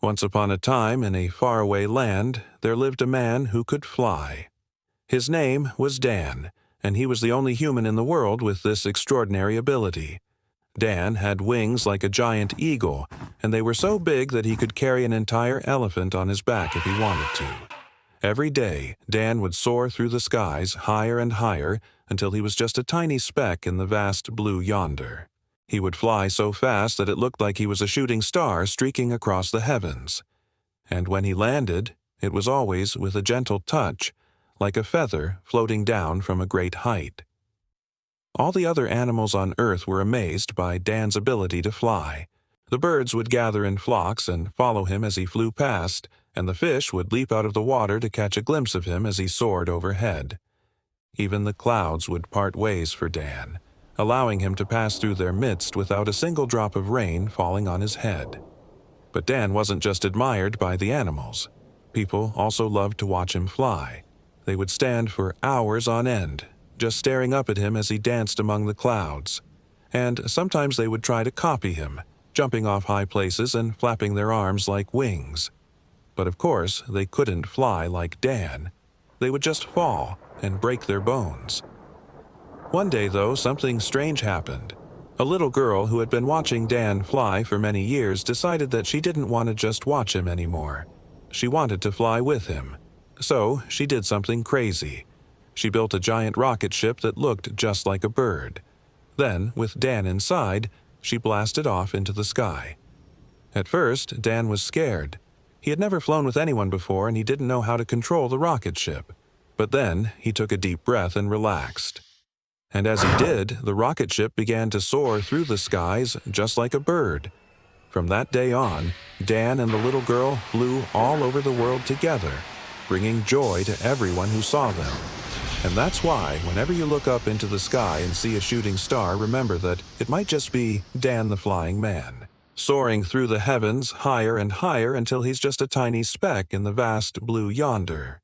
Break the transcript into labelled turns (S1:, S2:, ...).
S1: Once upon a time, in a faraway land, there lived a man who could fly. His name was Dan, and he was the only human in the world with this extraordinary ability. Dan had wings like a giant eagle, and they were so big that he could carry an entire elephant on his back if he wanted to. Every day, Dan would soar through the skies higher and higher until he was just a tiny speck in the vast blue yonder. He would fly so fast that it looked like he was a shooting star streaking across the heavens. And when he landed, it was always with a gentle touch, like a feather floating down from a great height. All the other animals on Earth were amazed by Dan's ability to fly. The birds would gather in flocks and follow him as he flew past, and the fish would leap out of the water to catch a glimpse of him as he soared overhead. Even the clouds would part ways for Dan, allowing him to pass through their midst without a single drop of rain falling on his head. But Dan wasn't just admired by the animals. People also loved to watch him fly. They would stand for hours on end, just staring up at him as he danced among the clouds. And sometimes they would try to copy him, jumping off high places and flapping their arms like wings. But of course, they couldn't fly like Dan. They would just fall and break their bones. One day, though, something strange happened. A little girl who had been watching Dan fly for many years decided that she didn't want to just watch him anymore. She wanted to fly with him. So she did something crazy. She built a giant rocket ship that looked just like a bird. Then, with Dan inside, she blasted off into the sky. At first, Dan was scared. He had never flown with anyone before and he didn't know how to control the rocket ship. But then, he took a deep breath and relaxed. And as he did, the rocket ship began to soar through the skies just like a bird. From that day on, Dan and the little girl flew all over the world together, bringing joy to everyone who saw them. And that's why, whenever you look up into the sky and see a shooting star, remember that it might just be Dan the Flying Man, soaring through the heavens higher and higher until he's just a tiny speck in the vast blue yonder.